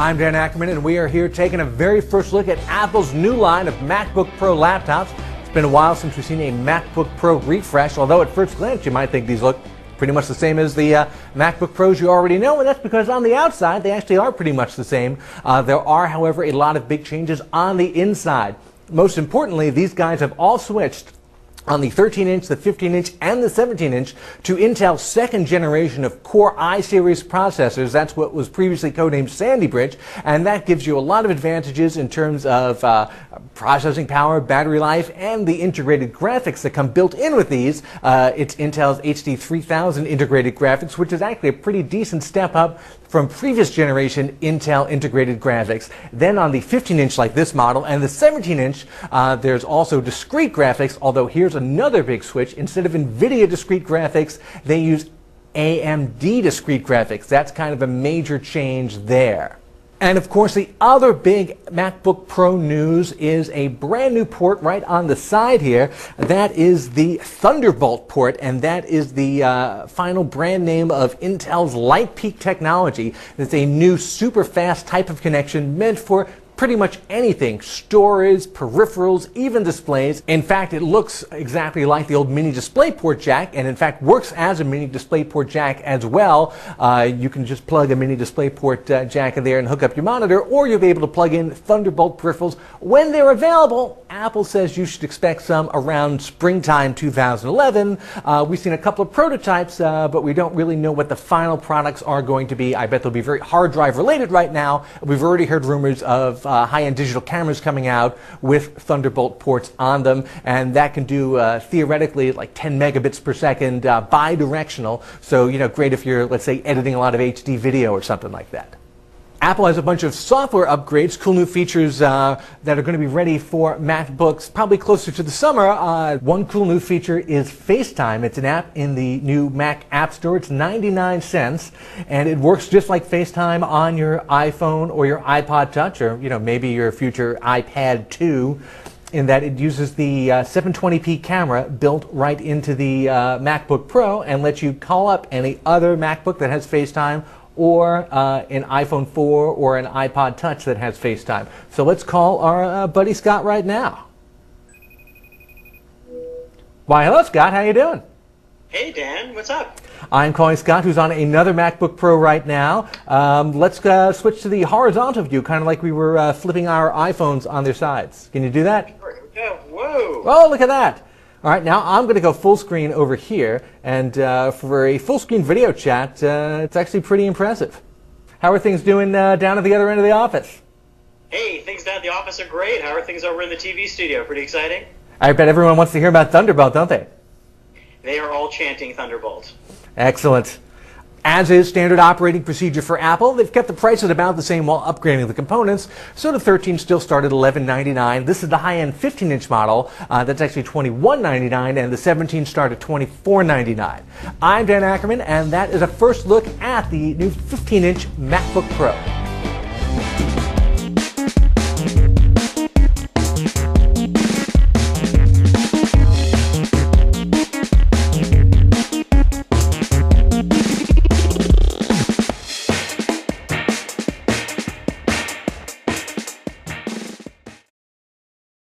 I'm Dan Ackerman, and we are here taking a very first look at Apple's new line of MacBook Pro laptops. It's been a while since we've seen a MacBook Pro refresh, although at first glance you might think these look pretty much the same as the MacBook Pros you already know, and that's because on the outside they actually are pretty much the same. There are, however, a lot of big changes on the inside. Most importantly, these guys have all switched on the 13-inch, the 15-inch, and the 17-inch to Intel's second generation of Core i-series processors. That's what was previously codenamed Sandy Bridge, and that gives you a lot of advantages in terms of processing power, battery life, and the integrated graphics that come built in with these. It's Intel's HD 3000 integrated graphics, which is actually a pretty decent step up from previous generation Intel integrated graphics. Then on the 15-inch like this model and the 17-inch, there's also discrete graphics, although here's another big switch. Instead of NVIDIA discrete graphics, they use AMD discrete graphics. That's kind of a major change there. And of course, the other big MacBook Pro news is a brand new port right on the side here. That is the Thunderbolt port, and that is the final brand name of Intel's LightPeak technology. It's a new super fast type of connection meant for pretty much anything: storage, peripherals, even displays. In fact, it looks exactly like the old mini DisplayPort jack, and in fact works as a mini DisplayPort jack as well. You can just plug a mini DisplayPort jack in there and hook up your monitor, or you'll be able to plug in Thunderbolt peripherals when they're available. Apple says you should expect some around springtime 2011. We've seen a couple of prototypes, but we don't really know what the final products are going to be. I bet they'll be very hard drive related right now. We've already heard rumors of high-end digital cameras coming out with Thunderbolt ports on them, and that can do theoretically like 10 megabits per second bi-directional. So, you know, great if you're, let's say, editing a lot of HD video or something like that. Apple has a bunch of software upgrades, cool new features that are going to be ready for MacBooks probably closer to the summer. One cool new feature is FaceTime. It's an app in the new Mac App Store. It's 99 cents, and it works just like FaceTime on your iPhone or your iPod Touch, or maybe your future iPad 2, in that it uses the 720p camera built right into the MacBook Pro and lets you call up any other MacBook that has FaceTime, or an iPhone 4 or an iPod Touch that has FaceTime. So let's call our buddy Scott right now. Why, hello Scott, how you doing? Hey Dan, what's up? I'm calling Scott, who's on another MacBook Pro right now. Let's switch to the horizontal view, kind of like we were flipping our iPhones on their sides. Can you do that? Sure, here we go. Whoa! Oh, look at that! All right, now I'm going to go full screen over here, and for a full screen video chat, it's actually pretty impressive. How are things doing down at the other end of the office? Hey, things down at the office are great. How are things over in the TV studio? Pretty exciting? I bet everyone wants to hear about Thunderbolt, don't they? They are all chanting Thunderbolt. Excellent. As is standard operating procedure for Apple, they've kept the prices about the same while upgrading the components. So the 13 still start at $11.99. This is the high-end 15-inch model. That's actually $21.99, and the 17 start at $24.99. I'm Dan Ackerman, and that is a first look at the new 15-inch MacBook Pro.